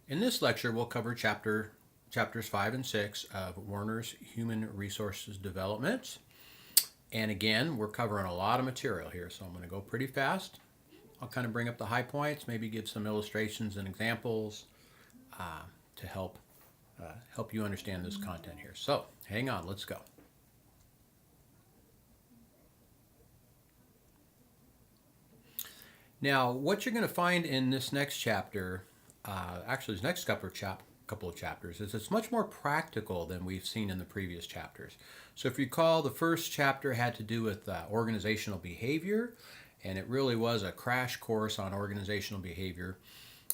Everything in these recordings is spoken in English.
In this lecture, we'll cover chapters 5 and 6 of Werner's Human Resources Development. And again, we're covering a lot of material here, so I'm going to go pretty fast. I'll kind of bring up the high points, maybe give some illustrations and examples to help you understand this content here. So hang on, let's go. Now, what you're going to find in this next chapter, actually this next couple of chapters, is it's much more practical than we've seen in the previous chapters. So if you recall, the first chapter had to do with organizational behavior, and it really was a crash course on organizational behavior.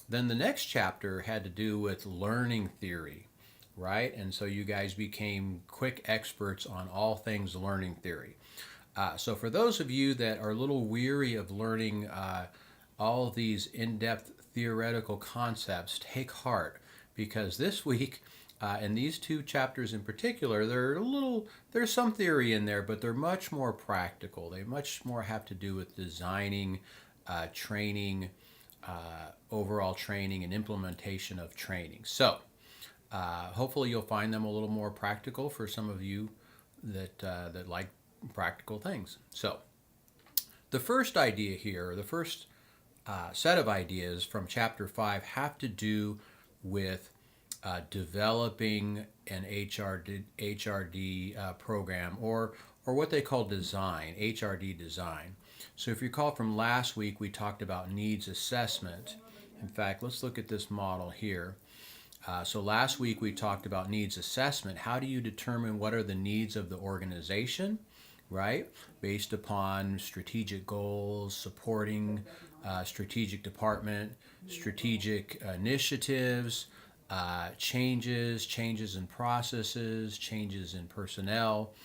Then the next chapter had to do with learning theory, right? And so you guys became quick experts on all things learning theory. So for those of you that are a little weary of learning all of these in-depth theoretical concepts, take heart, because this week, in these two chapters in particular, there's some theory in there, but they're much more practical. They much more have to do with designing, training, overall training, and implementation of training. So hopefully you'll find them a little more practical for some of you that like practical things. So the first idea here, the first set of ideas from chapter 5 have to do with developing an HRD program, or what they call design, HRD design. So if you recall from last week, we talked about needs assessment. In fact, let's look at this model here. So last week we talked about needs assessment. How do you determine what are the needs of the organization, right? Based upon strategic goals, supporting strategic department, strategic initiatives, changes in processes, changes in personnel,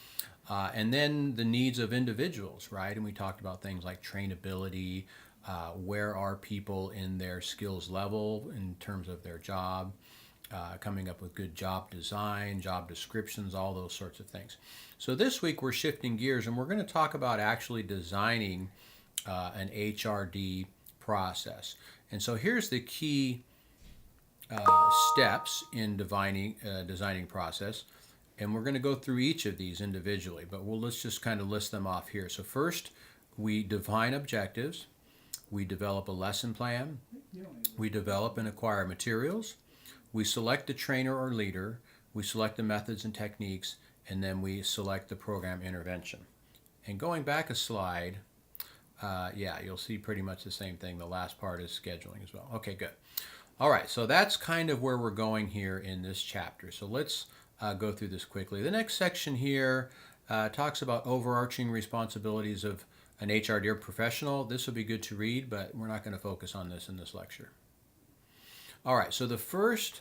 and then the needs of individuals, right? And we talked about things like trainability, where are people in their skills level in terms of their job, coming up with good job design, job descriptions, all those sorts of things. So this week we're shifting gears and we're going to talk about actually designing an HRD process. And so here's the key steps in designing process, and we're going to go through each of these individually, but let's just kind of list them off here. So first, we define objectives, we develop a lesson plan, we develop and acquire materials, we select the trainer or leader, we select the methods and techniques, and then we select the program intervention. And going back a slide, you'll see pretty much the same thing. The last part is scheduling as well. Okay, good. All right, so that's kind of where we're going here in this chapter. So let's go through this quickly. The next section here talks about overarching responsibilities of an HRD professional. This will be good to read, but we're not going to focus on this in this lecture. All right, so the first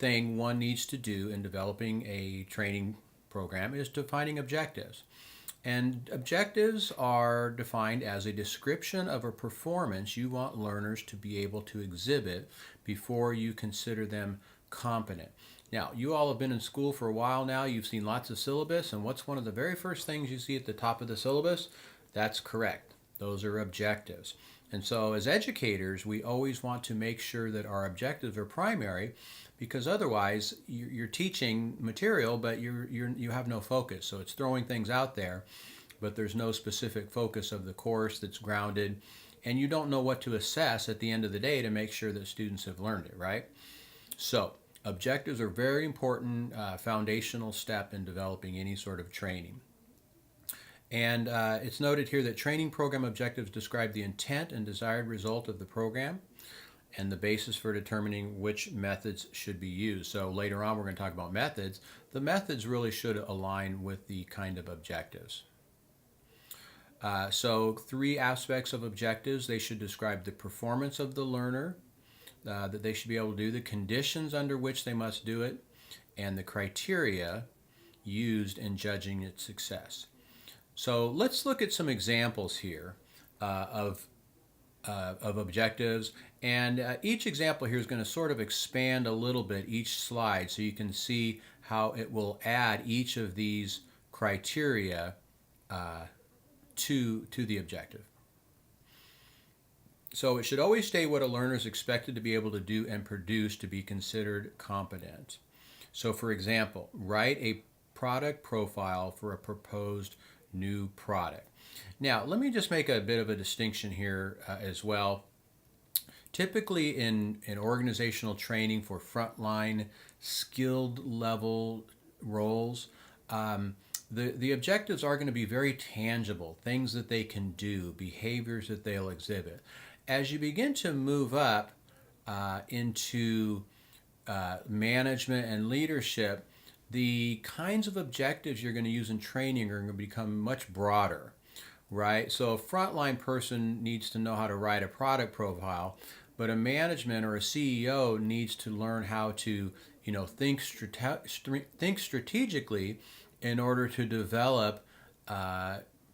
thing one needs to do in developing a training program is defining objectives. And objectives are defined as a description of a performance you want learners to be able to exhibit before you consider them competent. Now, you all have been in school for a while now. You've seen lots of syllabus, and what's one of the very first things you see at the top of the syllabus? That's correct. Those are objectives. And so as educators, we always want to make sure that our objectives are primary, because otherwise you're teaching material, but you have no focus. So it's throwing things out there, but there's no specific focus of the course that's grounded, and you don't know what to assess at the end of the day to make sure that students have learned it, right? So objectives are very important, foundational step in developing any sort of training. And it's noted here that training program objectives describe the intent and desired result of the program and the basis for determining which methods should be used. So later on we're going to talk about methods. The methods really should align with the kind of objectives. So 3 aspects of objectives. They should describe the performance of the learner, that they should be able to do, the conditions under which they must do it, and the criteria used in judging its success. So let's look at some examples here of objectives, and each example here is going to sort of expand a little bit each slide so you can see how it will add each of these criteria to the objective. So it should always state what a learner is expected to be able to do and produce to be considered competent. So for example, write a product profile for a proposed new product. Now, let me just make a bit of a distinction here as well. Typically in organizational training for frontline skilled level roles, the objectives are going to be very tangible, things that they can do, behaviors that they'll exhibit. As you begin to move up into management and leadership, the kinds of objectives you're going to use in training are going to become much broader, right? So a frontline person needs to know how to write a product profile, but a management or a CEO needs to learn how to, think strategically in order to develop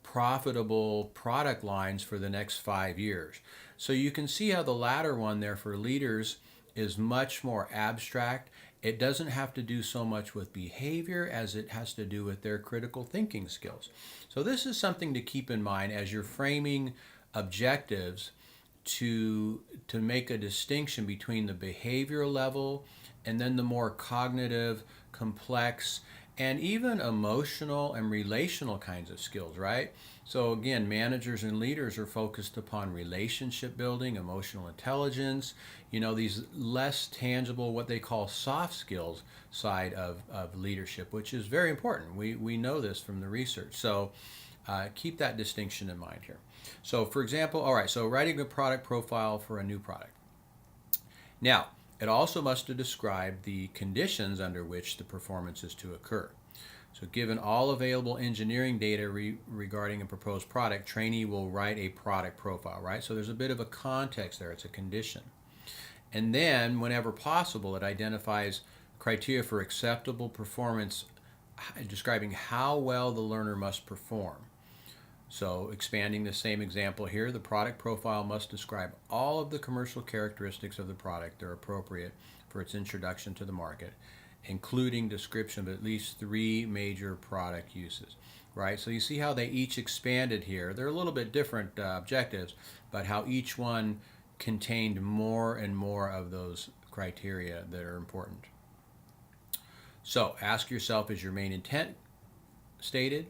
profitable product lines for the next 5 years. So you can see how the latter one there for leaders is much more abstract. It doesn't have to do so much with behavior as it has to do with their critical thinking skills. So this is something to keep in mind as you're framing objectives to make a distinction between the behavioral level and then the more cognitive, complex, and even emotional and relational kinds of skills, right? So again, managers and leaders are focused upon relationship building, emotional intelligence, these less tangible, what they call soft skills side of leadership, which is very important. We know this from the research. So keep that distinction in mind here. So for example, all right, so writing a product profile for a new product. Now, it also must describe the conditions under which the performance is to occur. So given all available engineering data regarding a proposed product, trainee will write a product profile, right? So there's a bit of a context there. It's a condition. And then, whenever possible, it identifies criteria for acceptable performance, describing how well the learner must perform. So expanding the same example here, the product profile must describe all of the commercial characteristics of the product that are appropriate for its introduction to the market, including description of at least 3 major product uses, right? So you see how they each expanded here. They're a little bit different objectives, but how each one contained more and more of those criteria that are important. So ask yourself, is your main intent stated?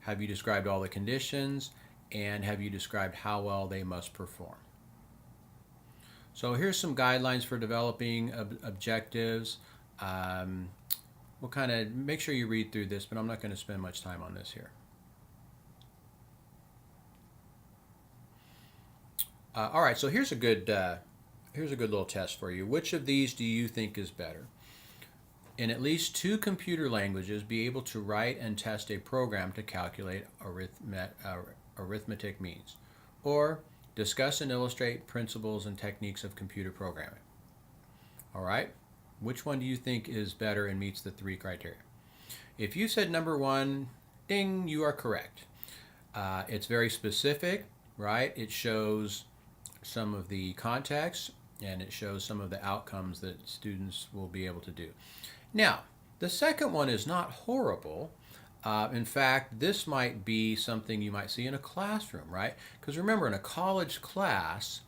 Have you described all the conditions? And have you described how well they must perform? So here's some guidelines for developing objectives. We'll kind of make sure you read through this, but I'm not going to spend much time on this here. All right, so here's a good little test for you. Which of these do you think is better? In at least 2 computer languages, be able to write and test a program to calculate arithmetic means, or discuss and illustrate principles and techniques of computer programming. All right, which one do you think is better and meets the 3 criteria? If you said number 1, ding, you are correct. It's very specific, right? It shows some of the context and it shows some of the outcomes that students will be able to do. Now, the second one is not horrible. In fact, this might be something you might see in a classroom, right? Because remember, in a college class,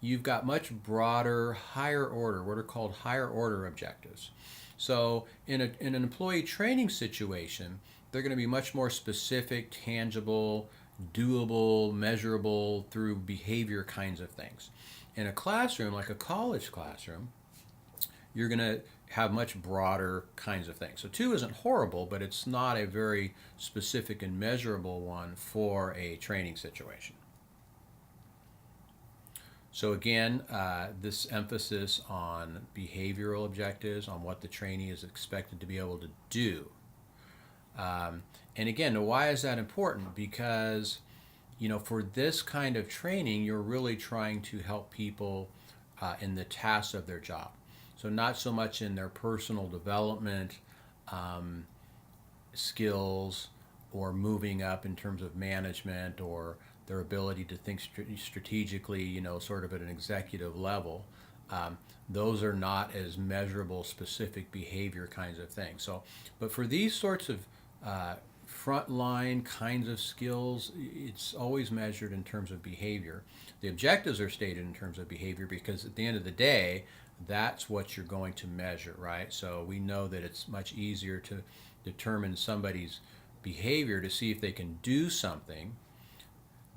you've got much broader, higher order, what are called higher order objectives. So in an employee training situation, they're going to be much more specific, tangible, doable, measurable through behavior kinds of things. In a classroom, like a college classroom, you're going to have much broader kinds of things. So 2 isn't horrible, but it's not a very specific and measurable one for a training situation. So again, this emphasis on behavioral objectives, on what the trainee is expected to be able to do. And again, why is that important? Because, for this kind of training, you're really trying to help people in the tasks of their job. So not so much in their personal development skills or moving up in terms of management or their ability to think strategically, sort of at an executive level. Those are not as measurable, specific behavior kinds of things. So, but for these sorts of frontline kinds of skills, it's always measured in terms of behavior. The objectives are stated in terms of behavior because at the end of the day, that's what you're going to measure, right? So we know that it's much easier to determine somebody's behavior to see if they can do something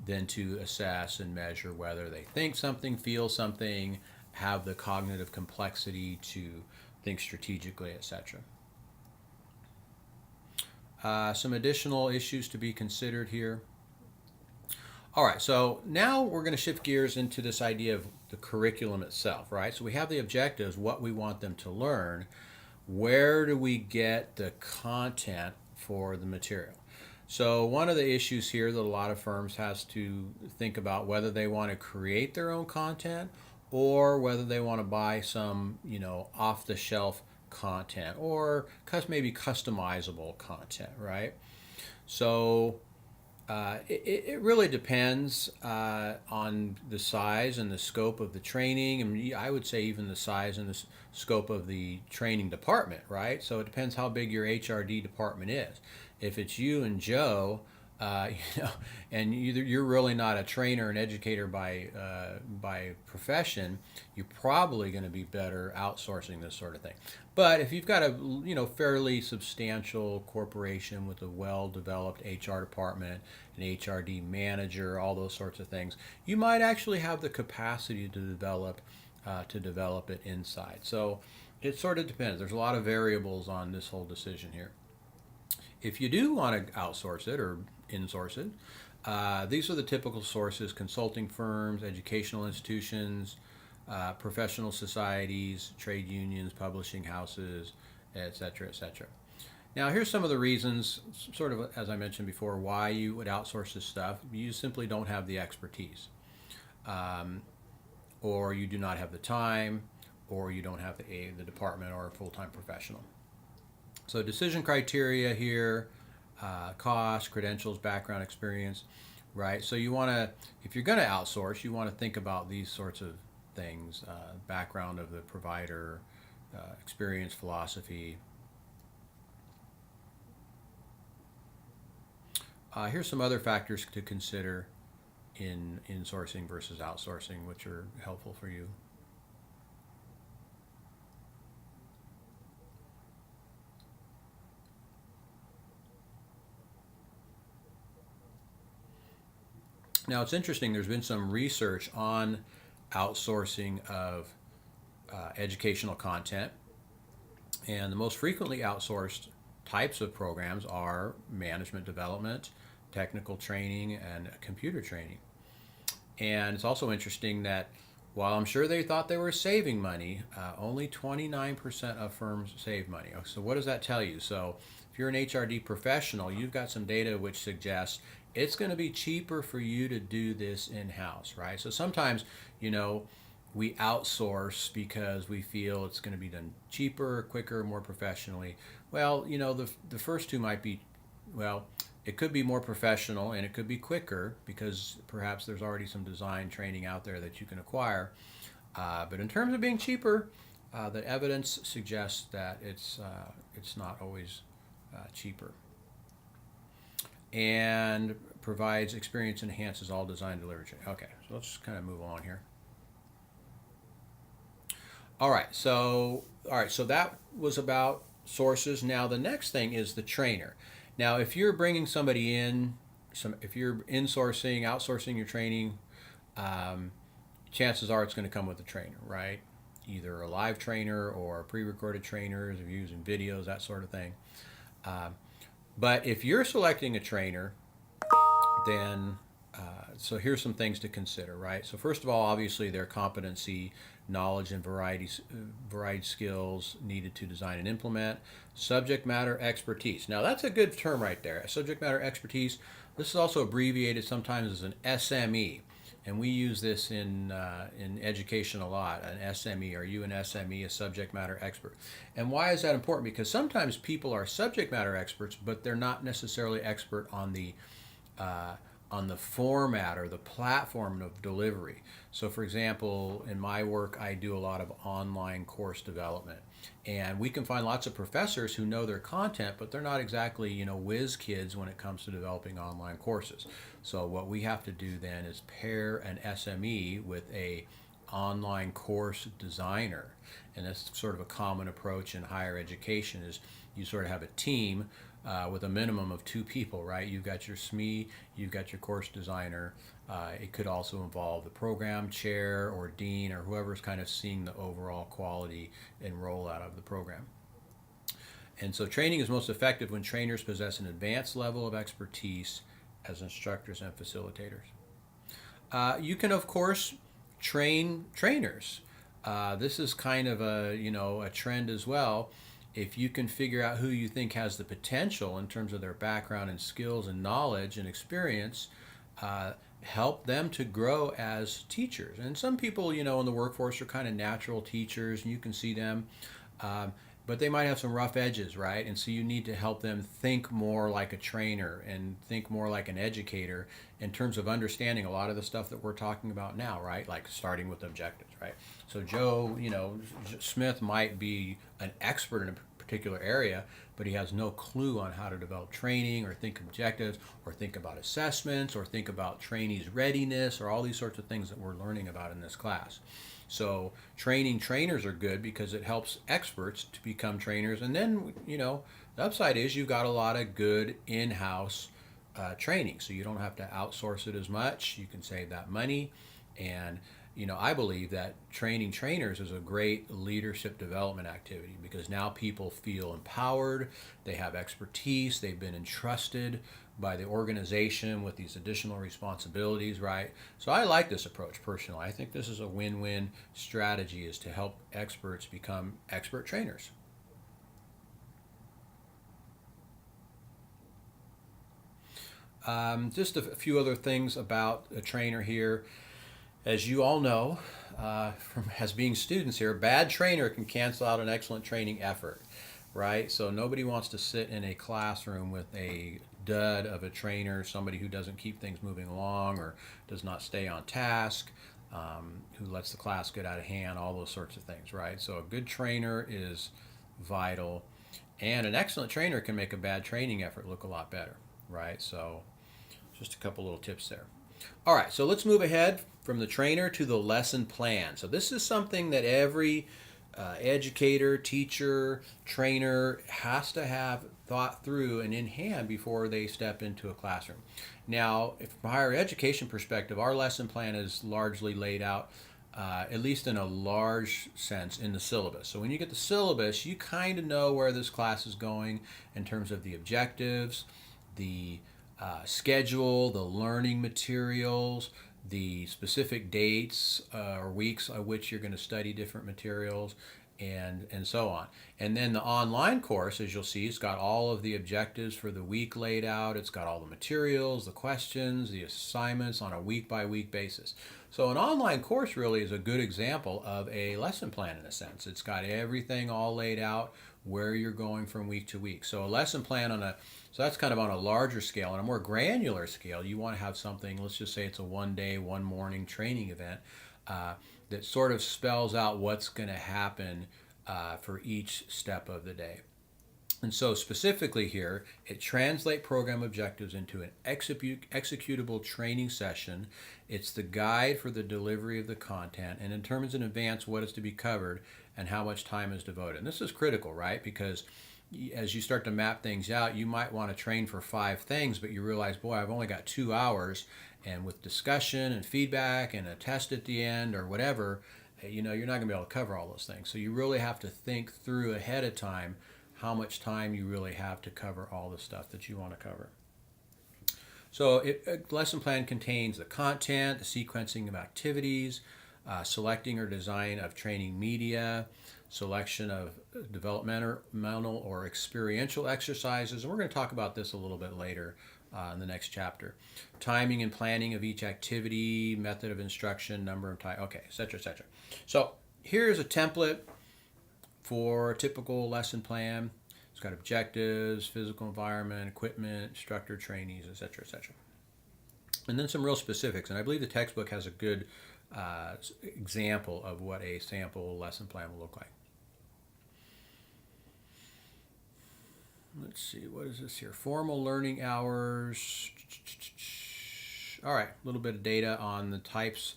than to assess and measure whether they think something, feel something, have the cognitive complexity to think strategically, etc. Some additional issues to be considered here. All right, so now we're going to shift gears into this idea of the curriculum itself, right? So we have the objectives, what we want them to learn. Where do we get the content for the material? So one of the issues here that a lot of firms has to think about whether they want to create their own content or whether they want to buy some, off-the-shelf content or maybe customizable content, right? So it really depends on the size and the scope of the training, and I would say even the size and the scope of the training department, right? So it depends how big your HRD department is. If it's you and Joe, and you're really not a trainer and educator by profession, you're probably going to be better outsourcing this sort of thing. But if you've got a fairly substantial corporation with a well-developed HR department, an HRD manager, all those sorts of things, you might actually have the capacity to develop it inside. So it sort of depends. There's a lot of variables on this whole decision here. If you do want to outsource it or insource it, these are the typical sources: consulting firms, educational institutions, professional societies, trade unions, publishing houses, etc., etc. Now, here's some of the reasons, sort of as I mentioned before, why you would outsource this stuff. You simply don't have the expertise, or you do not have the time, or you don't have the department or a full-time professional. So decision criteria here, cost, credentials, background, experience, right? So you want to, if you're going to outsource, you want to think about these sorts of things: background of the provider, experience, philosophy. Here's some other factors to consider in insourcing versus outsourcing, which are helpful for you. Now, it's interesting, there's been some research on outsourcing of educational content, and the most frequently outsourced types of programs are management development, technical training, and computer training. And it's also interesting that while I'm sure they thought they were saving money, only 29% of firms save money. So what does that tell you? So if you're an HRD professional, you've got some data which suggests it's going to be cheaper for you to do this in-house, right? So sometimes, we outsource because we feel it's going to be done cheaper, quicker, more professionally. Well, the first two might be, it could be more professional and it could be quicker because perhaps there's already some design training out there that you can acquire. But in terms of being cheaper, the evidence suggests that it's not always cheaper. And provides experience, enhances all design delivery. Okay, so let's just kind of move along here. All right, so that was about sources. Now the next thing is the trainer. Now, if you're bringing somebody in, if you're insourcing, outsourcing your training, chances are it's going to come with a trainer, right? Either a live trainer or pre-recorded trainers, if you're using videos, that sort of thing. But if you're selecting a trainer, then, so here's some things to consider, right? So first of all, obviously their competency, knowledge, and varied skills needed to design and implement. Subject matter expertise. Now that's a good term right there. Subject matter expertise. This is also abbreviated sometimes as an SME. And we use this in education a lot, an SME. Are you an SME, a subject matter expert? And why is that important? Because sometimes people are subject matter experts, but they're not necessarily expert on the on the format or the platform of delivery. So for example, in my work, I do a lot of online course development. And we can find lots of professors who know their content, but they're not exactly, whiz kids when it comes to developing online courses. So what we have to do then is pair an SME with a online course designer. And that's sort of a common approach in higher education is you sort of have a team with a minimum of 2 people, right? You've got your SME, you've got your course designer. It could also involve the program chair or dean or whoever's kind of seeing the overall quality and rollout of the program. And so training is most effective when trainers possess an advanced level of expertise as instructors and facilitators. You can, of course, train trainers. This is kind of a trend as well. If you can figure out who you think has the potential in terms of their background and skills and knowledge and experience, help them to grow as teachers. And some people, in the workforce are kind of natural teachers, and you can see them, but they might have some rough edges, right? And so you need to help them think more like a trainer and think more like an educator in terms of understanding a lot of the stuff that we're talking about now, right? Like starting with objectives, right? So Joe, Smith might be an expert in a particular area, but he has no clue on how to develop training or think objectives or think about assessments or think about trainees' readiness or all these sorts of things that we're learning about in this class. So training trainers are good because it helps experts to become trainers. And then, the upside is you've got a lot of good in-house training. So you don't have to outsource it as much. You can save that money. And, I believe that training trainers is a great leadership development activity because now people feel empowered, they have expertise, they've been entrusted by the organization with these additional responsibilities, right? So I like this approach personally. I think this is a win-win strategy is to help experts become expert trainers. Just a few other things about a trainer here. As you all know, as being students here, a bad trainer can cancel out an excellent training effort, right? So nobody wants to sit in a classroom with a dud of a trainer, somebody who doesn't keep things moving along or does not stay on task, who lets the class get out of hand, all those sorts of things, right? So a good trainer is vital, and an excellent trainer can make a bad training effort look a lot better, right? So just a couple little tips there. All right, so let's move ahead from the trainer to the lesson plan. So this is something that every educator, teacher, trainer has to have thought through and in hand before they step into a classroom. Now, from a higher education perspective, our lesson plan is largely laid out, at least in a large sense, in the syllabus. So when you get the syllabus, you kind of know where this class is going in terms of the objectives, the schedule, the learning materials, the specific dates or weeks at which you're going to study different materials, and so on. And then the online course, as you'll see, it's got all of the objectives for the week laid out. It's got all the materials, the questions, the assignments on a week-by-week basis. So an online course really is a good example of a lesson plan in a sense. It's got everything all laid out, where you're going from week to week. So a lesson plan so that's kind of on a larger scale. On a more granular scale, you want to have something, let's just say it's a one-day, one-morning training event that sort of spells out what's going to happen for each step of the day. And so specifically here, it translates program objectives into an executable training session. It's the guide for the delivery of the content and determines in advance what is to be covered and how much time is devoted. And this is critical, right? Because as you start to map things out, you might want to train for 5 things, but you realize, boy, I've only got 2 hours. And with discussion and feedback and a test at the end or whatever, you're not going to be able to cover all those things. So you really have to think through ahead of time how much time you really have to cover all the stuff that you want to cover. So a lesson plan contains the content, the sequencing of activities, selecting or design of training media, selection of developmental or experiential exercises. And we're going to talk about this a little bit later in the next chapter. Timing and planning of each activity, method of instruction, number of time, okay, et cetera, et cetera. So here's a template for a typical lesson plan. It's got objectives, physical environment, equipment, instructor, trainees, et cetera, et cetera. and then some real specifics. And I believe the textbook has a good example of what a sample lesson plan will look like. Let's see, what is this here? Formal learning hours. All right, a little bit of data on the types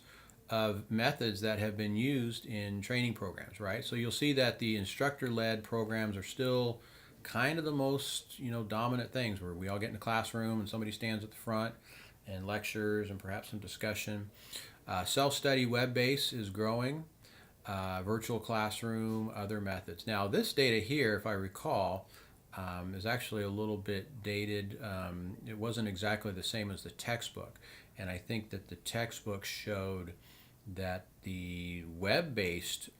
of methods that have been used in training programs, right? So you'll see that the instructor-led programs are still kind of the most, dominant things, where we all get in the classroom and somebody stands at the front and lectures and perhaps some discussion. Self-study web-based is growing. Virtual classroom, other methods. Now this data here, if I recall, is actually a little bit dated. It wasn't exactly the same as the textbook, and I think that the textbook showed that the web-based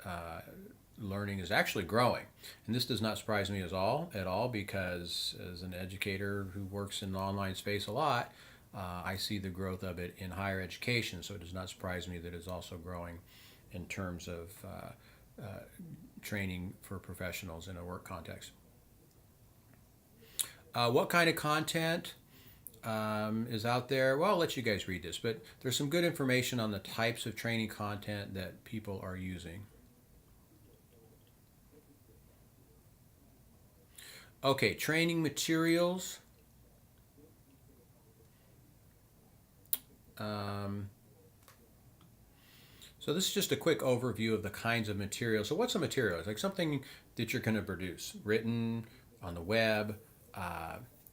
learning is actually growing, and this does not surprise me at all, because as an educator who works in the online space a lot, I see the growth of it in higher education. So it does not surprise me that it's also growing in terms of training for professionals in a work context. What kind of content is out there? Well, I'll let you guys read this, but there's some good information on the types of training content that people are using. Okay, training materials. So this is just a quick overview of the kinds of materials. So what's a material? It's like something that you're going to produce, written on the web,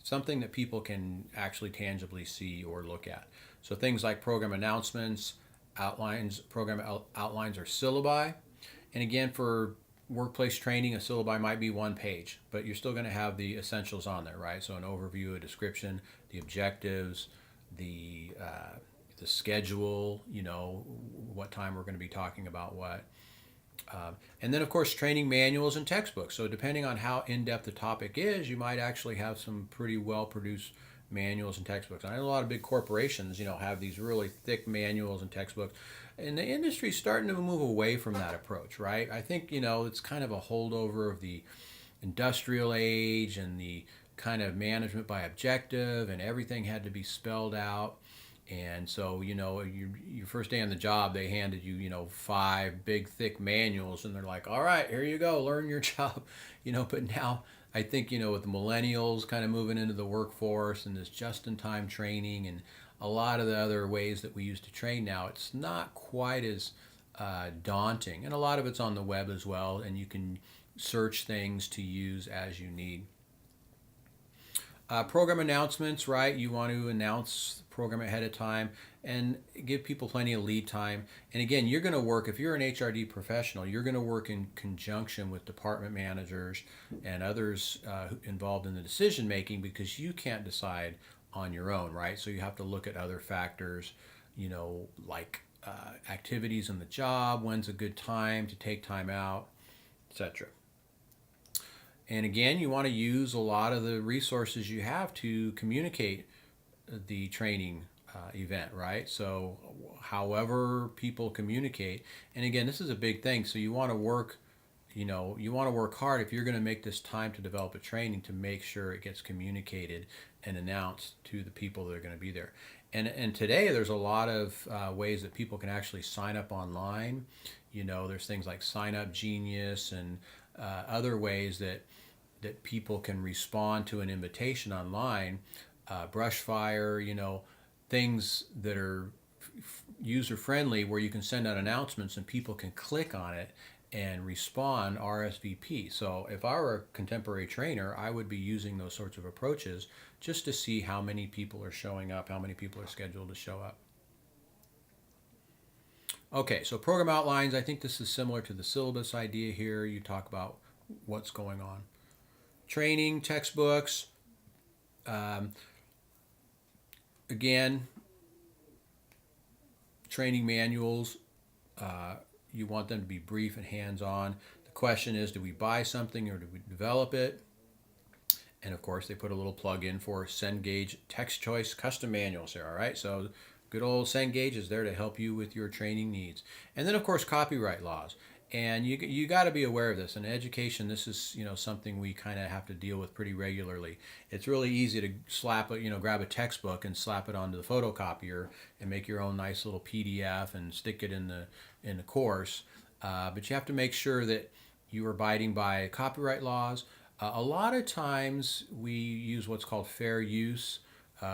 something that people can actually tangibly see or look at. So things like program announcements, outlines, program outlines, or syllabi. And again, for workplace training, a syllabi might be one page, but you're still going to have the essentials on there, right? So an overview, a description, the objectives, the schedule, what time we're going to be talking about what. And then, of course, training manuals and textbooks. So depending on how in-depth the topic is, you might actually have some pretty well-produced manuals and textbooks. I know a lot of big corporations, have these really thick manuals and textbooks. And the industry's starting to move away from that approach, right? I think, it's kind of a holdover of the industrial age and the kind of management by objective, and everything had to be spelled out. And so, your first day on the job, they handed you, 5 big, thick manuals, and they're like, all right, here you go, learn your job, But now, I think, with the millennials kind of moving into the workforce and this just-in-time training and a lot of the other ways that we used to train now, it's not quite as daunting. And a lot of it's on the web as well, and you can search things to use as you need. Program announcements, right? You want to announce the program ahead of time and give people plenty of lead time. And again, you're going to work, if you're an HRD professional, you're going to work in conjunction with department managers and others involved in the decision making, because you can't decide on your own, right? So you have to look at other factors, like activities in the job, when's a good time to take time out, etc. And again, you want to use a lot of the resources you have to communicate the training event, right? So however people communicate, and again, this is a big thing. So you want to work, hard if you're going to make this time to develop a training, to make sure it gets communicated and announced to the people that are going to be there. And today there's a lot of ways that people can actually sign up online. There's things like Sign Up Genius and other ways that people can respond to an invitation online, Brushfire, things that are user-friendly, where you can send out announcements and people can click on it and respond RSVP. So if I were a contemporary trainer, I would be using those sorts of approaches just to see how many people are showing up, how many people are scheduled to show up. Okay, so program outlines, I think this is similar to the syllabus idea here. You talk about what's going on. Training, textbooks, again, training manuals, you want them to be brief and hands-on. The question is, do we buy something or do we develop it? And of course, they put a little plug in for Cengage Text Choice Custom Manuals here, all right? So good old Cengage is there to help you with your training needs. And then, of course, copyright laws. And you got to be aware of this. In education, this is something we kind of have to deal with pretty regularly. It's really easy to grab a textbook and slap it onto the photocopier and make your own nice little PDF and stick it in the course. But you have to make sure that you are abiding by copyright laws. A lot of times we use what's called fair use.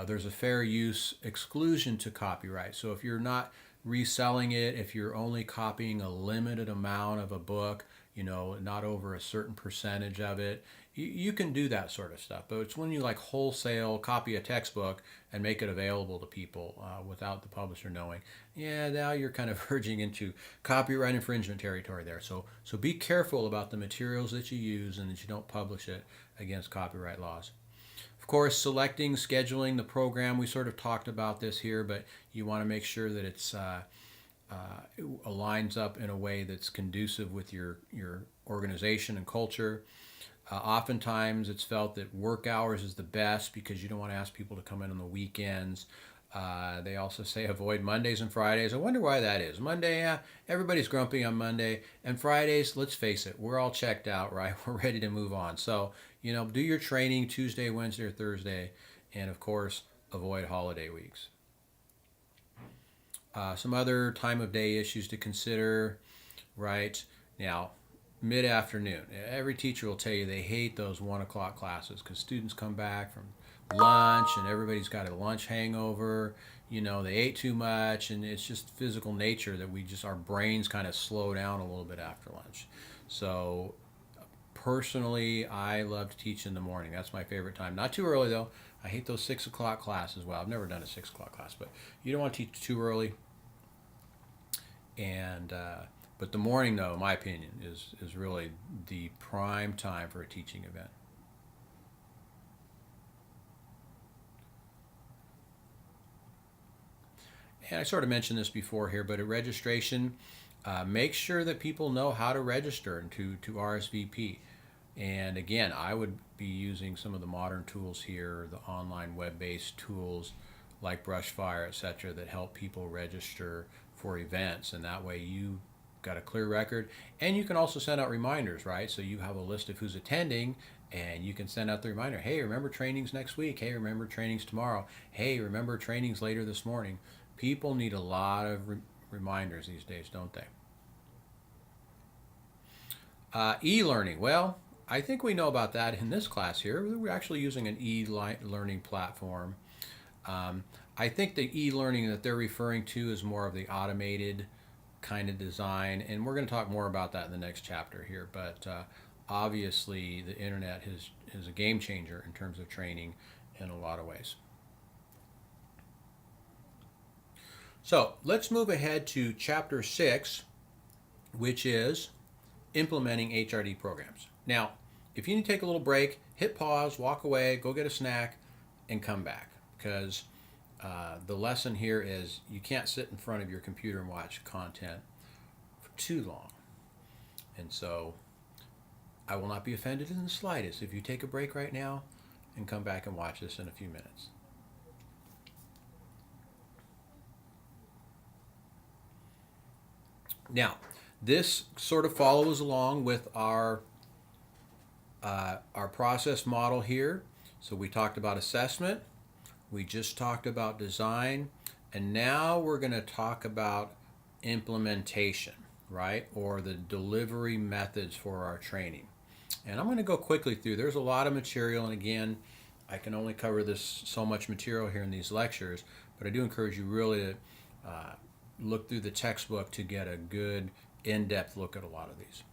There's a fair use exclusion to copyright. So if you're not reselling it, if you're only copying a limited amount of a book, not over a certain percentage of it, you can do that sort of stuff. But it's when you like wholesale copy a textbook and make it available to people without the publisher knowing. Yeah, now you're kind of verging into copyright infringement territory there. So be careful about the materials that you use and that you don't publish it against copyright laws. Of course, selecting, scheduling the program, we sort of talked about this here, but you want to make sure that it aligns up in a way that's conducive with your organization and culture. Oftentimes, it's felt that work hours is the best because you don't want to ask people to come in on the weekends. They also say avoid Mondays and Fridays. I wonder why that is. Monday, everybody's grumpy on Monday. And Fridays, let's face it, we're all checked out, right? We're ready to move on. So, do your training Tuesday, Wednesday, or Thursday. And of course, avoid holiday weeks. Some other time of day issues to consider, right? Now, mid-afternoon. Every teacher will tell you they hate those 1 o'clock classes because students come back from lunch and everybody's got a lunch hangover. They ate too much, and it's just physical nature that our brains kind of slow down a little bit after lunch. So personally, I love to teach in the morning. That's my favorite time. Not too early though. I hate those 6 o'clock classes. Well, I've never done a 6 o'clock class, but you don't want to teach too early. And but the morning, though, in my opinion, is really the prime time for a teaching event. And I sort of mentioned this before here, but at registration, make sure that people know how to register to RSVP. And again, I would be using some of the modern tools here, the online web-based tools like Brushfire, etc., that help people register for events. And that way you got a clear record. And you can also send out reminders, right? So you have a list of who's attending, and you can send out the reminder. Hey, remember trainings next week. Hey, remember trainings tomorrow. Hey, remember trainings later this morning. People need a lot of reminders these days, don't they? E-learning. Well, I think we know about that in this class here. We're actually using an e-learning platform. I think the e-learning that they're referring to is more of the automated kind of design, and we're going to talk more about that in the next chapter here. But obviously, the internet is a game changer in terms of training in a lot of ways. So let's move ahead to chapter 6, which is implementing HRD programs. Now, if you need to take a little break, hit pause, walk away, go get a snack, and come back, because the lesson here is you can't sit in front of your computer and watch content for too long. And so I will not be offended in the slightest if you take a break right now and come back and watch this in a few minutes. Now, this sort of follows along with our process model here. So we talked about assessment, we just talked about design, and now we're going to talk about implementation, right? Or the delivery methods for our training. And I'm going to go quickly through. There's a lot of material, and again, I can only cover this so much material here in these lectures, but I do encourage you really to look through the textbook to get a good in-depth look at a lot of these.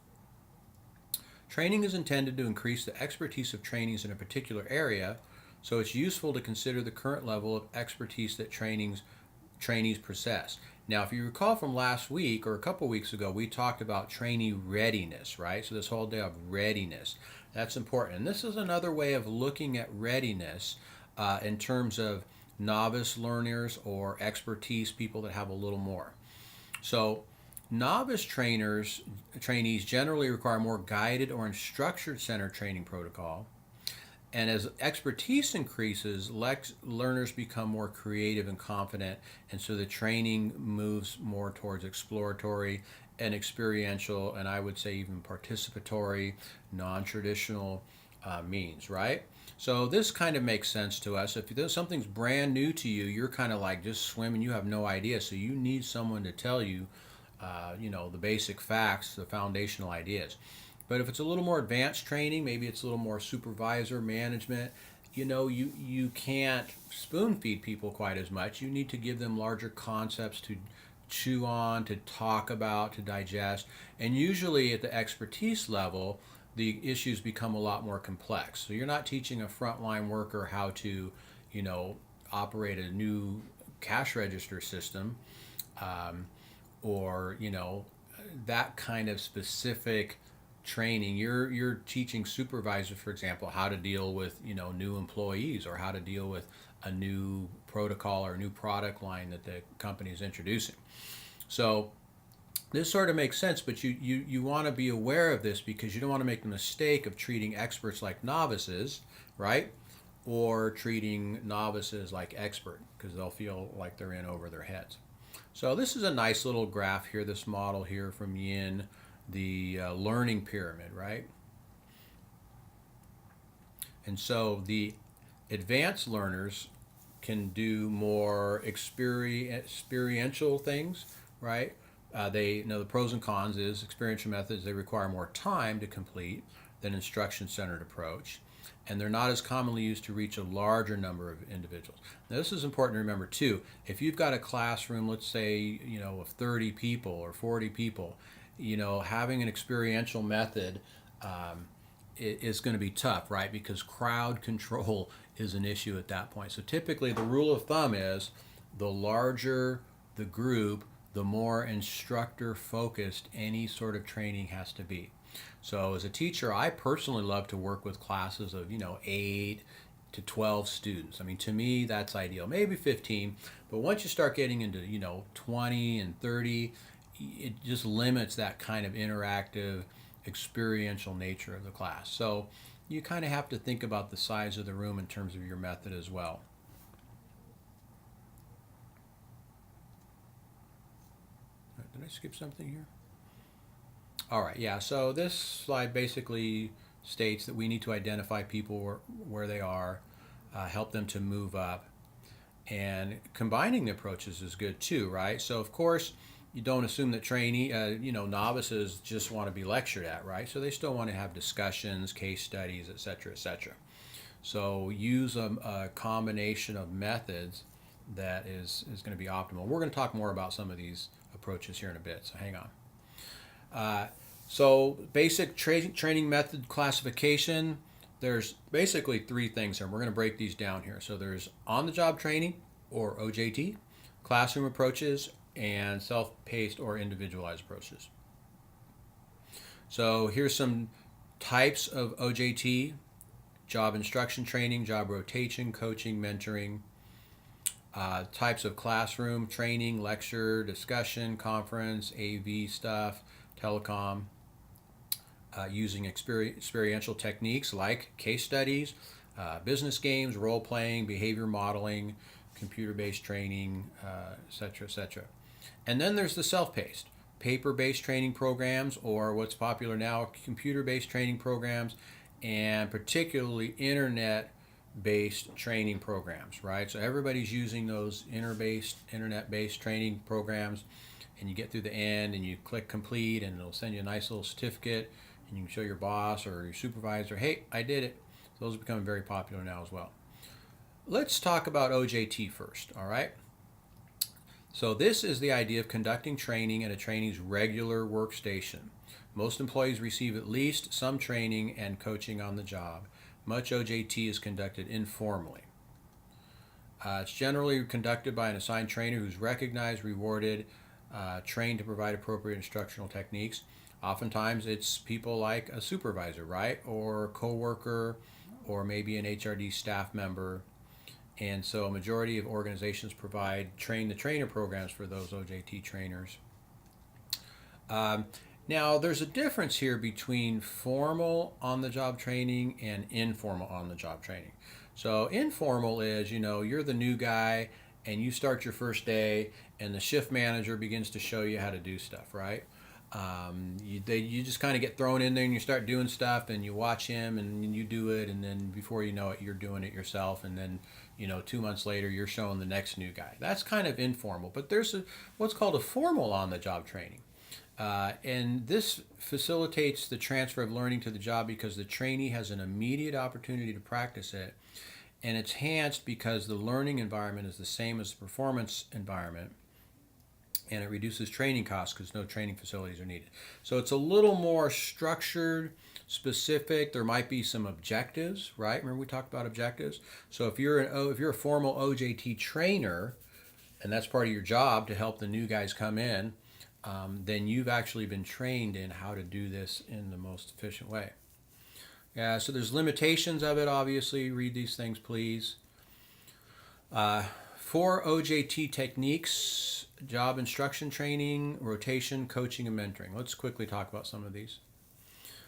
Training is intended to increase the expertise of trainees in a particular area, so it's useful to consider the current level of expertise that trainees possess. Now, if you recall from last week or a couple weeks ago, we talked about trainee readiness, right? So this whole day of readiness, that's important. And this is another way of looking at readiness in terms of novice learners or expertise, people that have a little more. So novice trainees generally require more guided or instructor centered training protocol. And as expertise increases, learners become more creative and confident, and so the training moves more towards exploratory and experiential, and I would say even participatory, non-traditional means, right? So this kind of makes sense to us. If something's brand new to you, you're kind of like just swimming, you have no idea. So you need someone to tell you, the basic facts, the foundational ideas. But if it's a little more advanced training, maybe it's a little more supervisor management, you can't spoon feed people quite as much. You need to give them larger concepts to chew on, to talk about, to digest. And usually at the expertise level, the issues become a lot more complex. So you're not teaching a frontline worker how to, operate a new cash register system, or that kind of specific training. You're teaching supervisors, for example, how to deal with new employees, or how to deal with a new protocol or a new product line that the company is introducing. So this sort of makes sense, but you want to be aware of this, because you don't want to make the mistake of treating experts like novices, right? Or treating novices like expert, because they'll feel like they're in over their heads. So this is a nice little graph here, this model here from Yin, the learning pyramid, right? And so the advanced learners can do more experiential things, right? They know the pros and cons is experiential methods, they require more time to complete than instruction-centered approach, and they're not as commonly used to reach a larger number of individuals. Now, this is important to remember too. If you've got a classroom, let's say, of 30 people or 40 people, having an experiential method is going to be tough, right? Because crowd control is an issue at that point. So typically the rule of thumb is the larger the group, the more instructor focused any sort of training has to be. So as a teacher, I personally love to work with classes of 8 to 12 students. I mean, to me that's ideal. Maybe 15, but once you start getting into 20 and 30, it just limits that kind of interactive, experiential nature of the class. So you kind of have to think about the size of the room in terms of your method as well. Did I skip something here? All right, yeah, so this slide basically states that we need to identify people where they are, help them to move up, and combining the approaches is good too, right? So of course, you don't assume that novices just want to be lectured at, right? So they still want to have discussions, case studies, et cetera, et cetera. So use a combination of methods that is going to be optimal. We're going to talk more about some of these approaches here in a bit, so hang on. So basic training method classification, there's basically 3 things here. We're going to break these down here. So there's on-the-job training, or OJT, classroom approaches, and self-paced or individualized approaches. So here's some types of OJT: job instruction training, job rotation, coaching, mentoring. Types of classroom training: lecture, discussion, conference, AV stuff, telecom. Using experiential techniques like case studies, business games, role-playing, behavior modeling, computer-based training, etc., etc. And then there's the self-paced, paper-based training programs, or what's popular now, computer-based training programs, and particularly internet-based training programs, right? So everybody's using those internet-based training programs, and you get through the end and you click complete, and it'll send you a nice little certificate, and you can show your boss or your supervisor, hey, I did it. Those are becoming very popular now as well. Let's talk about OJT first, all right? So this is the idea of conducting training at a trainee's regular workstation. Most employees receive at least some training and coaching on the job. Much OJT is conducted informally. It's generally conducted by an assigned trainer who's recognized, rewarded, trained to provide appropriate instructional techniques. Oftentimes it's people like a supervisor, right? Or a coworker, or maybe an HRD staff member. And so a majority of organizations provide train-the-trainer programs for those OJT trainers. Now, there's a difference here between formal on-the-job training and informal on-the-job training. So informal is, you're the new guy and you start your first day and the shift manager begins to show you how to do stuff, right? You just kind of get thrown in there and you start doing stuff and you watch him and you do it, and then before you know it, you're doing it yourself, and then 2 months later you're showing the next new guy. That's kind of informal, but there's what's called a formal on-the-job training. And this facilitates the transfer of learning to the job because the trainee has an immediate opportunity to practice it, and it's enhanced because the learning environment is the same as the performance environment, and it reduces training costs because no training facilities are needed. So it's a little more structured, specific. There might be some objectives, right? Remember we talked about objectives. So if you're a formal OJT trainer, and that's part of your job to help the new guys come in, then you've actually been trained in how to do this in the most efficient way. Yeah. So there's limitations of it. Obviously, read these things, please. 4 OJT techniques: job instruction training, rotation, coaching, and mentoring. Let's quickly talk about some of these.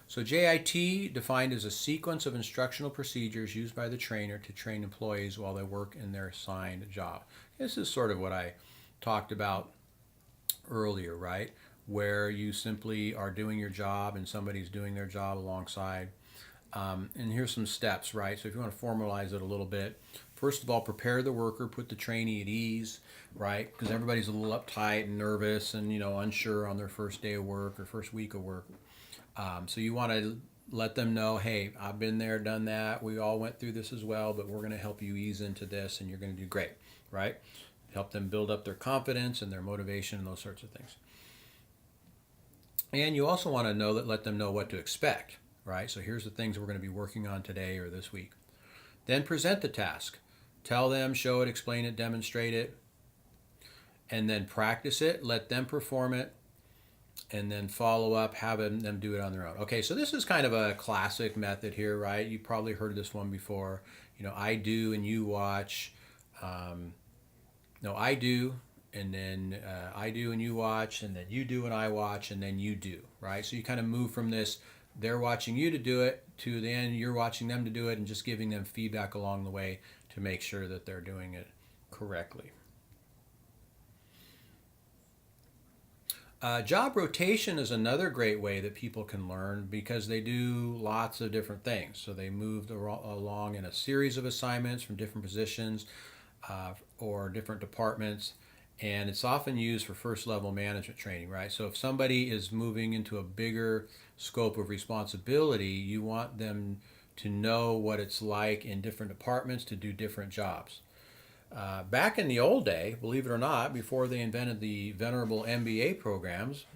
So JIT, defined as a sequence of instructional procedures used by the trainer to train employees while they work in their assigned job. This is sort of what I talked about earlier, right? Where you simply are doing your job and somebody's doing their job alongside. And here's some steps, right? So if you want to formalize it a little bit, first of all, prepare the worker, put the trainee at ease, right? Because everybody's a little uptight and nervous and unsure on their first day of work or first week of work. So you want to let them know, hey, I've been there, done that. We all went through this as well, but we're going to help you ease into this, and you're going to do great, right? Help them build up their confidence and their motivation and those sorts of things. And you also want to let them know what to expect, right? So here's the things we're going to be working on today or this week. Then present the task. Tell them, show it, explain it, demonstrate it, and then practice it. Let them perform it, and then follow up, having them do it on their own. Okay, so this is kind of a classic method here, right? You probably heard this one before. I do and you watch. No, I do, and then I do and you watch, and then you do and I watch, and then you do, right? So you kind of move from this, they're watching you to do it, to the end you're watching them to do it, and just giving them feedback along the way to make sure that they're doing it correctly. Job rotation is another great way that people can learn because they do lots of different things. So they move along in a series of assignments from different positions or different departments, and it's often used for first level management training, right? So if somebody is moving into a bigger scope of responsibility, you want them to know what it's like in different departments to do different jobs. Back in the old day, believe it or not, before they invented the venerable MBA programs,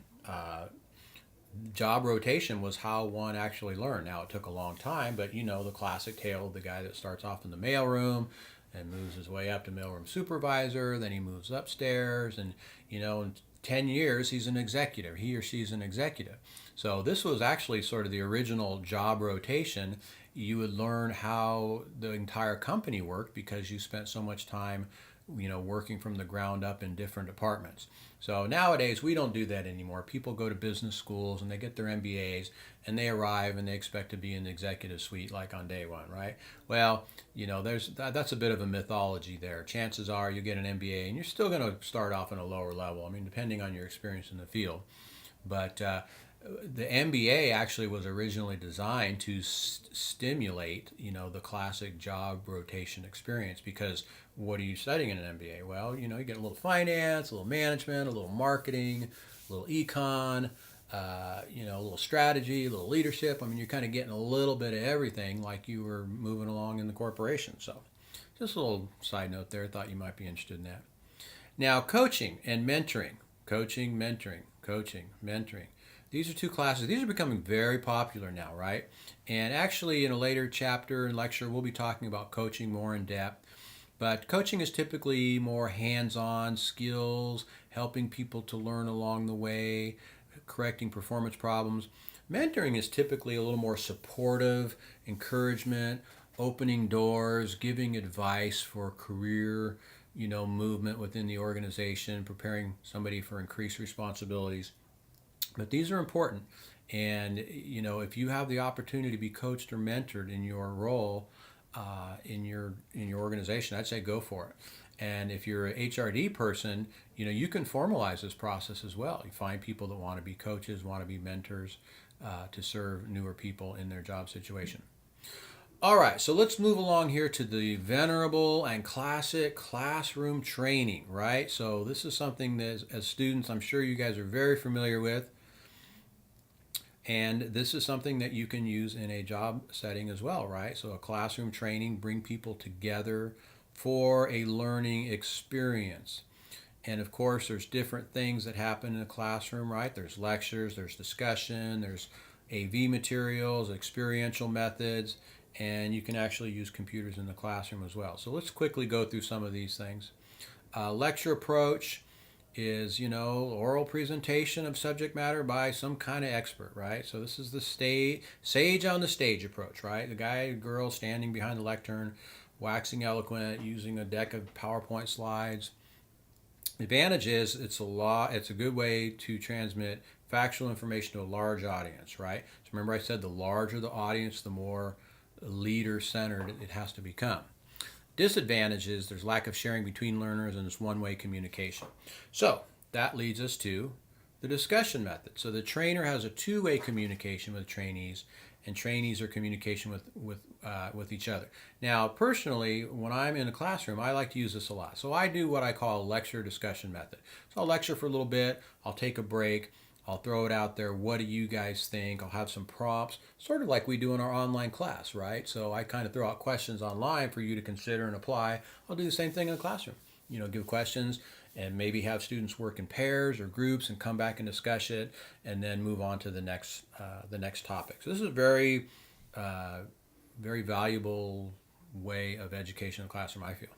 job rotation was how one actually learned. Now, it took a long time, but the classic tale of the guy that starts off in the mailroom and moves his way up to mailroom supervisor, then he moves upstairs, and in 10 years he's an executive. He or she's an executive. So this was actually sort of the original job rotation. You would learn how the entire company worked because you spent so much time working from the ground up in different departments. So nowadays we don't do that anymore. People go to business schools and they get their MBAs and they arrive and they expect to be in the executive suite like on day one, right? Well, that's a bit of a mythology there. Chances are you get an MBA and you're still going to start off in a lower level. I mean, depending on your experience in the field. But the MBA actually was originally designed to stimulate, the classic job rotation experience, because what are you studying in an MBA? Well, you get a little finance, a little management, a little marketing, a little econ, a little strategy, a little leadership. I mean, you're kind of getting a little bit of everything like you were moving along in the corporation. So just a little side note there. Thought you might be interested in that. Now, coaching and mentoring. Coaching, mentoring, coaching, mentoring. These are two classes. These are becoming very popular now, right? And actually, in a later chapter and lecture, we'll be talking about coaching more in depth. But coaching is typically more hands-on skills, helping people to learn along the way, correcting performance problems. Mentoring is typically a little more supportive, encouragement, opening doors, giving advice for career, movement within the organization, preparing somebody for increased responsibilities. But these are important, and if you have the opportunity to be coached or mentored in your role in your organization, I'd say go for it. And if you're a HRD person, you can formalize this process as well. You find people that want to be coaches, want to be mentors, to serve newer people in their job situation. All right, so let's move along here to the venerable and classic classroom training, right? So this is something that as students, I'm sure you guys are very familiar with. And this is something that you can use in a job setting as well, right? So a classroom training, bring people together for a learning experience. And of course, there's different things that happen in a classroom, right? There's lectures, there's discussion, there's AV materials, experiential methods, and you can actually use computers in the classroom as well. So let's quickly go through some of these things. Lecture approach is, oral presentation of subject matter by some kind of expert, right? So this is the sage on the stage approach, right? The guy or girl standing behind the lectern, waxing eloquent, using a deck of PowerPoint slides. The advantage is it's a good way to transmit factual information to a large audience, right? So remember I said the larger the audience, the more leader-centered it has to become. Disadvantage is there's lack of sharing between learners and it's one-way communication. So that leads us to the discussion method. So the trainer has a two-way communication with trainees, and trainees are communication with each other. Now, personally, when I'm in a classroom, I like to use this a lot. So I do what I call a lecture discussion method. So I'll lecture for a little bit, I'll take a break, I'll throw it out there. What do you guys think? I'll have some prompts, sort of like we do in our online class, right? So I kind of throw out questions online for you to consider and apply. I'll do the same thing in the classroom. Give questions and maybe have students work in pairs or groups and come back and discuss it, and then move on to the next topic. So this is a very, very valuable way of education in the classroom, I feel.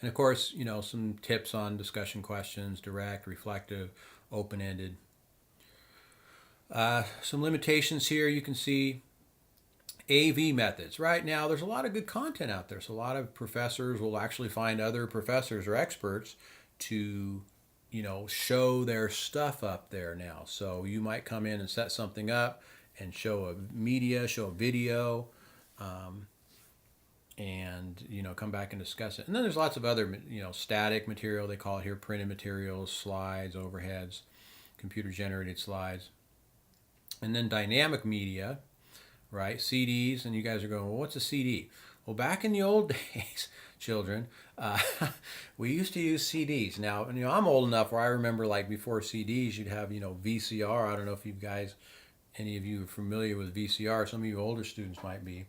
And of course, some tips on discussion questions: direct, reflective, open-ended. Some limitations here you can see. AV methods. Right now, there's a lot of good content out there. So a lot of professors will actually find other professors or experts to, show their stuff up there now. So you might come in and set something up and show a video, and come back and discuss it. And then there's lots of other static material, they call it here, printed materials, slides, overheads, computer generated slides. And then dynamic media, right? CDs. And you guys are going, well, what's a CD? Well, back in the old days, children, we used to use CDs. Now, I'm old enough where I remember, like, before CDs, you'd have VCR. I don't know if any of you are familiar with VCR. Some of you older students might be.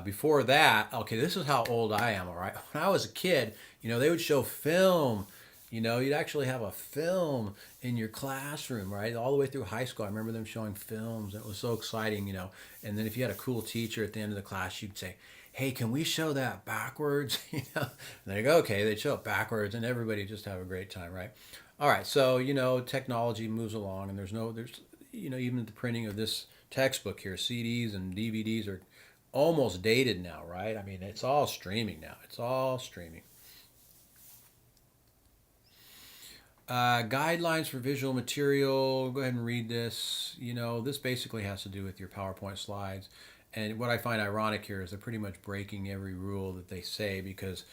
Before that, okay, this is how old I am, all right? When I was a kid, they would show film. You'd actually have a film in your classroom, right? All the way through high school. I remember them showing films. It was so exciting, And then if you had a cool teacher at the end of the class, you'd say, hey, can we show that backwards? And they go, okay, they'd show it backwards, and everybody just have a great time, right? All right, so, technology moves along, and there's even the printing of this textbook here, CDs and DVDs are almost dated now, right? I mean, it's all streaming now. It's all streaming. Guidelines for visual material. Go ahead and read this. This basically has to do with your PowerPoint slides. And what I find ironic here is they're pretty much breaking every rule that they say, because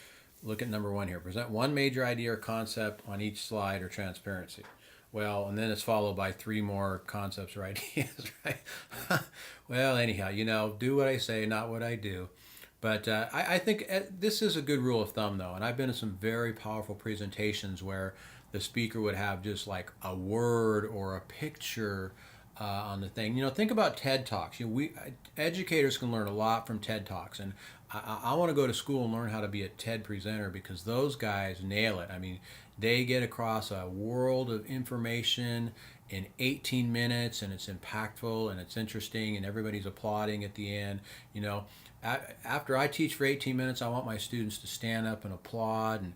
look at number 1 here. Present one major idea or concept on each slide or transparency. Well, and then it's followed by 3 more concepts or ideas, right? Well, anyhow, do what I say, not what I do. But I think this is a good rule of thumb, though. And I've been in some very powerful presentations where the speaker would have just like a word or a picture on the thing. Think about TED Talks. Educators can learn a lot from TED Talks. And I want to go to school and learn how to be a TED presenter, because those guys nail it. I mean, they get across a world of information in 18 minutes, and it's impactful and it's interesting, and everybody's applauding at the end. After I teach for 18 minutes, I want my students to stand up and applaud and,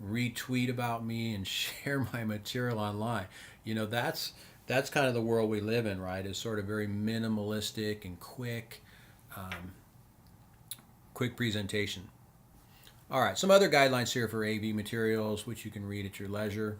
retweet about me and share my material online. That's kind of the world we live in, right? It's sort of very minimalistic and quick presentation. All right, some other guidelines here for AV materials, which you can read at your leisure.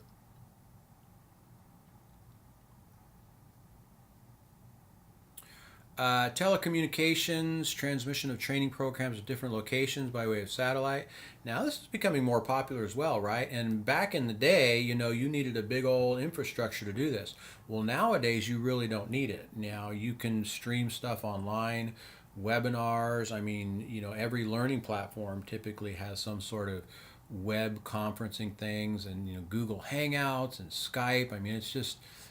Telecommunications, transmission of training programs at different locations by way of satellite. Now, this is becoming more popular as well, right? And back in the day, you needed a big old infrastructure to do this. Well, nowadays, you really don't need it. Now, you can stream stuff online, webinars. I mean, every learning platform typically has some sort of web conferencing things, and Google Hangouts and Skype. I mean,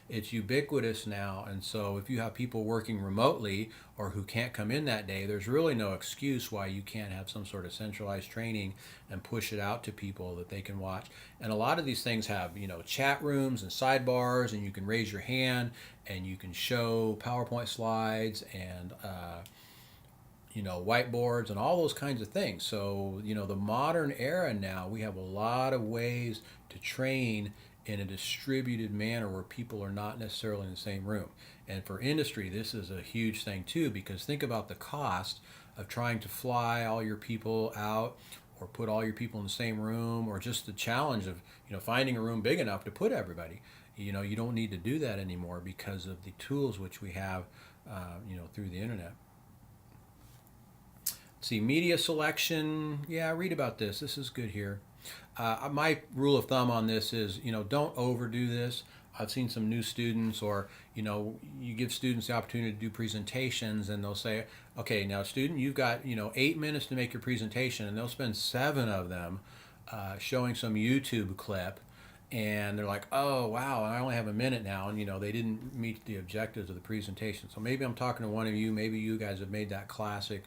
it's ubiquitous now. And so if you have people working remotely or who can't come in that day, there's really no excuse why you can't have some sort of centralized training and push it out to people that they can watch. And a lot of these things have chat rooms and sidebars, and you can raise your hand and you can show PowerPoint slides and whiteboards and all those kinds of things. So, the modern era now, we have a lot of ways to train in a distributed manner where people are not necessarily in the same room. And for industry, this is a huge thing too, because think about the cost of trying to fly all your people out or put all your people in the same room, or just the challenge of, finding a room big enough to put everybody. You don't need to do that anymore because of the tools which we have, through the internet. See, media selection. Yeah, read about this. This is good here. My rule of thumb on this is, don't overdo this. I've seen some new students, or, you give students the opportunity to do presentations, and they'll say, okay, now student, you've got, 8 minutes to make your presentation, and they'll spend 7 of them showing some YouTube clip. And they're like, oh, wow, I only have a minute now. And, they didn't meet the objectives of the presentation. So maybe I'm talking to one of you. Maybe you guys have made that classic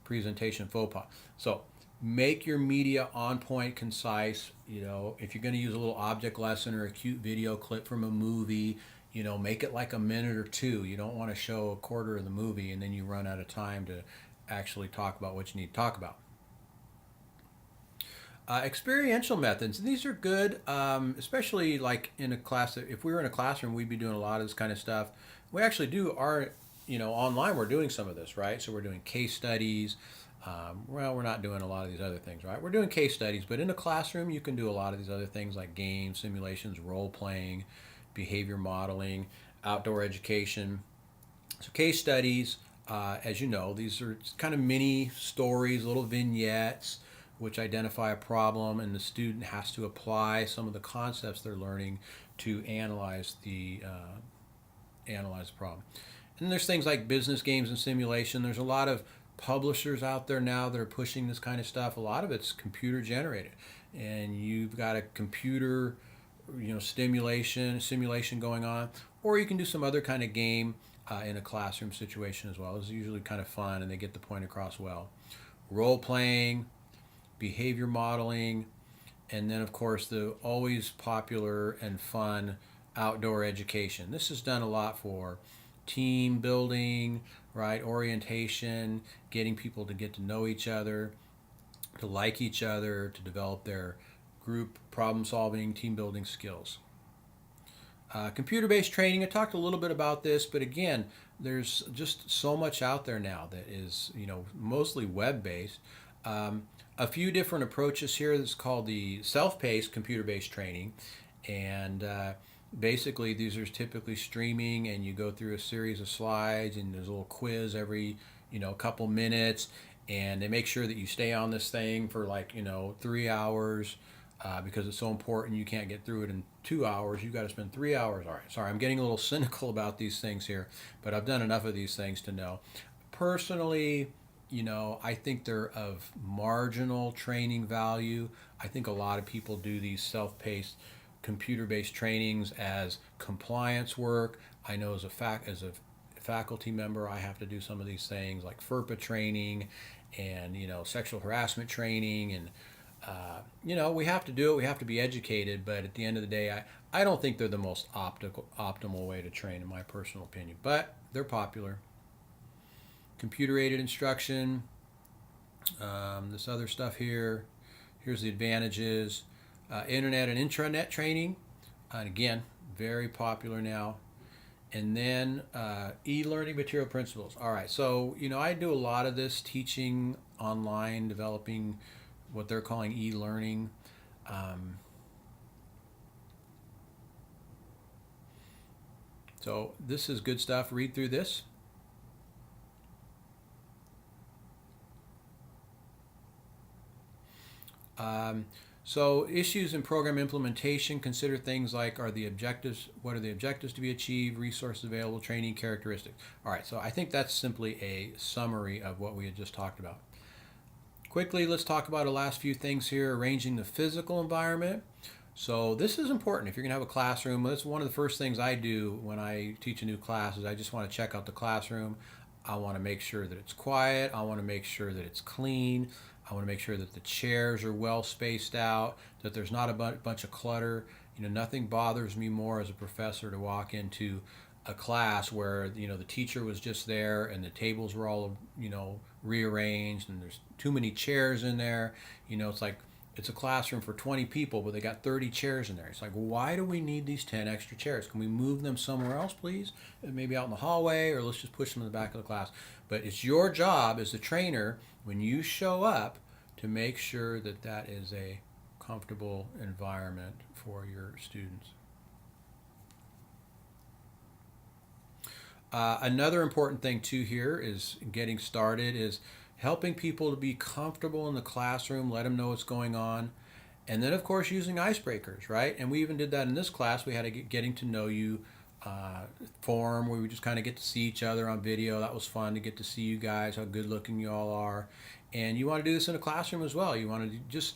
presentation faux pas. So make your media on point, concise. If you're going to use a little object lesson or a cute video clip from a movie, make it like a minute or two. You don't want to show a quarter of the movie and then you run out of time to actually talk about what you need to talk about. Experiential methods. These are good, especially like in a class. If we were in a classroom, we'd be doing a lot of this kind of stuff. We actually do our, online, we're doing some of this, right? So we're doing case studies. Well, we're not doing a lot of these other things, right? We're doing case studies, but in a classroom, you can do a lot of these other things like games, simulations, role playing, behavior modeling, outdoor education. So case studies, as you know, these are kind of mini stories, little vignettes, which identify a problem, and the student has to apply some of the concepts they're learning to analyze the problem. And there's things like business games and simulation. There's a lot of publishers out there now that are pushing this kind of stuff. A lot of it's computer generated, and you've got a computer, simulation going on, or you can do some other kind of game in a classroom situation as well. It's usually kind of fun, and they get the point across well. Role playing, behavior modeling, and then of course the always popular and fun outdoor education. This is done a lot for team building, right? Orientation, getting people to get to know each other, to like each other, to develop their group problem solving, team building skills. Computer-based training, I talked a little bit about this, but again, there's just so much out there now that is, mostly web-based. A few different approaches here. This is called the self-paced computer-based training, and basically these are typically streaming, and you go through a series of slides, and there's a little quiz every couple minutes, and they make sure that you stay on this thing for 3 hours because it's so important. You can't get through it in 2 hours. You've got to spend 3 hours. All right, sorry, I'm getting a little cynical about these things here, but I've done enough of these things to know. Personally, I think they're of marginal training value. I think a lot of people do these self-paced computer-based trainings as compliance work. I know as a faculty member, I have to do some of these things like FERPA training and sexual harassment training, and we have to do it. We have to be educated, but at the end of the day, I don't think they're the most optimal way to train, in my personal opinion. But they're popular. Computer-aided instruction. This other stuff here. Here's the advantages. Internet and intranet training. And again, very popular now. And then e-learning material principles. All right, so I do a lot of this teaching online, developing what they're calling e-learning. So this is good stuff. Read through this. So issues in program implementation consider things like are the objectives, what are the objectives to be achieved, resources available, training characteristics. All right, so I think that's simply a summary of what we had just talked about. Quickly, let's talk about the last few things here, arranging the physical environment. So this is important. If you're going to have a classroom, that's one of the first things I do when I teach a new class is I just want to check out the classroom. I want to make sure that it's quiet. I want to make sure that it's clean. I want to make sure that the chairs are well spaced out, that there's not a bunch of clutter. Nothing bothers me more as a professor to walk into a class where the teacher was just there and the tables were all rearranged and there's too many chairs in there. It's like it's a classroom for 20 people, but they got 30 chairs in there. It's like, why do we need these 10 extra chairs? Can we move them somewhere else, please? Maybe out in the hallway, or let's just push them in the back of the class. But it's your job as the trainer when you show up to make sure that that is a comfortable environment for your students. Another important thing too here is getting started is helping people to be comfortable in the classroom, let them know what's going on, and then of course using icebreakers, right? And we even did that in this class. We had a getting to know you form where we just kind of get to see each other on video. That was fun to get to see you guys, how good looking you all are. And you want to do this in a classroom as well. You want to just,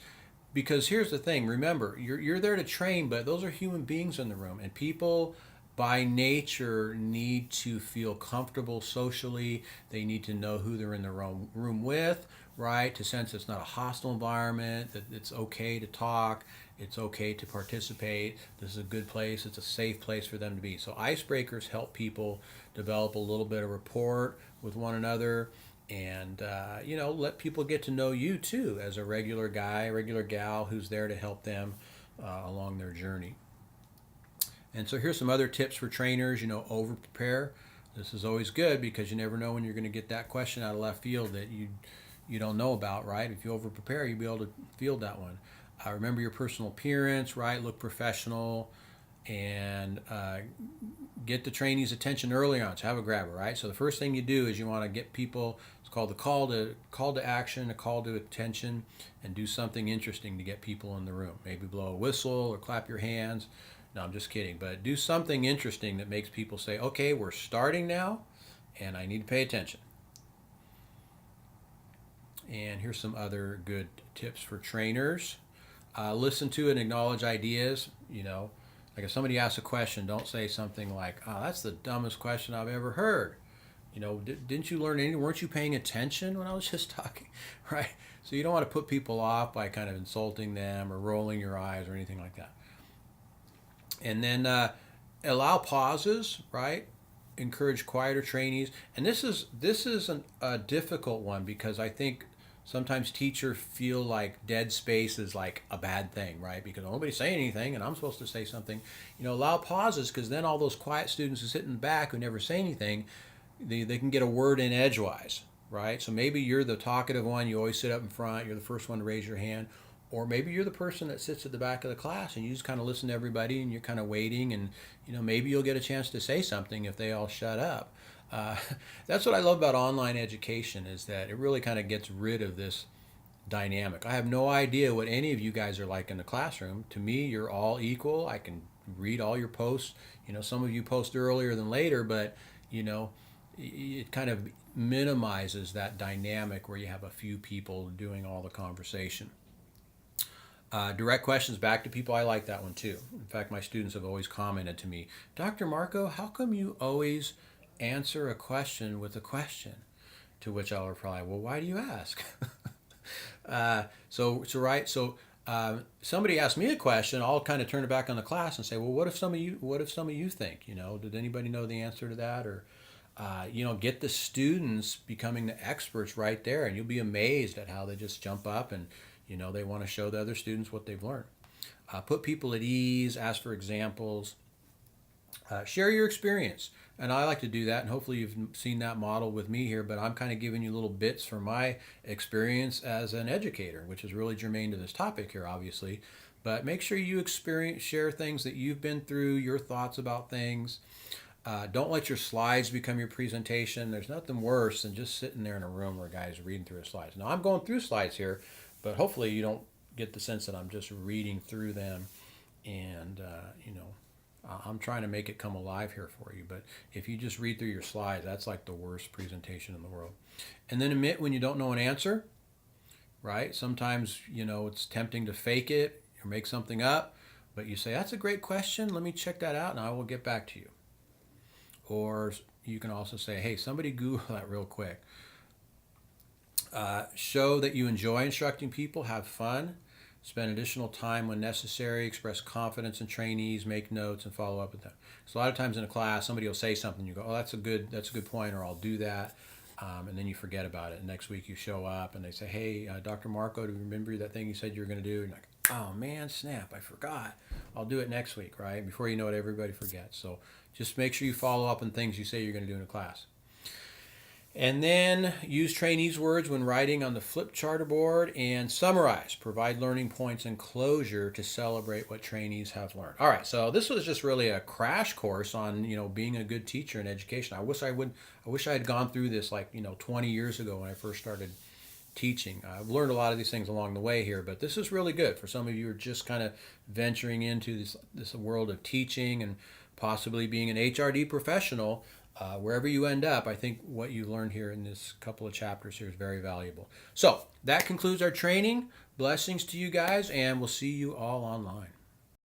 because here's the thing, remember, you're there to train, but those are human beings in the room, and people by nature need to feel comfortable socially. They need to know who they're in the room with, right? To sense it's not a hostile environment, that it's okay to talk, it's okay to participate, this is a good place, it's a safe place for them to be. So icebreakers help people develop a little bit of rapport with one another, and let people get to know you too as a regular guy, regular gal who's there to help them along their journey. And so here's some other tips for trainers. Over prepare. This is always good because you never know when you're going to get that question out of left field that you don't know about, right? If you over prepare, you'll be able to field that one. Remember your personal appearance, right? Look professional, and get the trainees' attention early on. So have a grabber, right? So the first thing you do is you want to get people. It's called the call to action, a call to attention, and do something interesting to get people in the room. Maybe blow a whistle or clap your hands. No, I'm just kidding. But do something interesting that makes people say, okay, we're starting now, and I need to pay attention. And here's some other good tips for trainers. Listen to and acknowledge ideas. Like if somebody asks a question, don't say something like, oh, that's the dumbest question I've ever heard. Didn't you learn anything? Weren't you paying attention when I was just talking, right? So you don't want to put people off by kind of insulting them or rolling your eyes or anything like that. And then allow pauses, right? Encourage quieter trainees. And this is a difficult one because I think sometimes teachers feel like dead space is like a bad thing, right? Because nobody's saying anything and I'm supposed to say something. Allow pauses because then all those quiet students who sit in the back who never say anything, they can get a word in edgewise, right? So maybe you're the talkative one, you always sit up in front, you're the first one to raise your hand. Or maybe you're the person that sits at the back of the class and you just kind of listen to everybody and you're kind of waiting and maybe you'll get a chance to say something if they all shut up. That's what I love about online education is that it really kind of gets rid of this dynamic. I have no idea what any of you guys are like in the classroom. To me, you're all equal. I can read all your posts. Some of you post earlier than later, but it kind of minimizes that dynamic where you have a few people doing all the conversation. Direct questions back to people, I like that one too. In fact, my students have always commented to me, Dr. Markow, how come you always answer a question with a question? To which I'll reply, well, why do you ask? So somebody asks me a question, I'll kind of turn it back on the class and say, well, what if some of you think, did anybody know the answer to that? Or, get the students becoming the experts right there, and you'll be amazed at how they just jump up and they want to show the other students what they've learned. Put people at ease, ask for examples, share your experience. And I like to do that, and hopefully you've seen that model with me here, but I'm kind of giving you little bits from my experience as an educator, which is really germane to this topic here, obviously. But make sure you share things that you've been through, your thoughts about things. Don't let your slides become your presentation. There's nothing worse than just sitting there in a room where a guy's reading through his slides. Now, I'm going through slides here, but hopefully you don't get the sense that I'm just reading through them, and I'm trying to make it come alive here for you. But if you just read through your slides, that's like the worst presentation in the world. And then admit when you don't know an answer, right? Sometimes, it's tempting to fake it or make something up, but you say, that's a great question. Let me check that out and I will get back to you. Or you can also say, hey, somebody Google that real quick. Show that you enjoy instructing people, have fun, spend additional time when necessary, express confidence in trainees, make notes, and follow up with them. So a lot of times in a class, somebody will say something, you go, oh, that's a good point, or I'll do that, and then you forget about it. And next week you show up and they say, hey, Dr. Markow, do you remember that thing you said you were going to do? And you're like, oh man, snap, I forgot. I'll do it next week, right? Before you know it, everybody forgets. So just make sure you follow up on things you say you're going to do in a class. And then use trainees' words when writing on the flip charter board, and summarize. Provide learning points and closure to celebrate what trainees have learned. All right, so this was just really a crash course on being a good teacher in education. I wish I had gone through this 20 years ago when I first started teaching. I've learned a lot of these things along the way here, but this is really good for some of you who are just kind of venturing into this world of teaching and possibly being an HRD professional. Wherever you end up, I think what you learned here in this couple of chapters here is very valuable. So that concludes our training. Blessings to you guys, and we'll see you all online.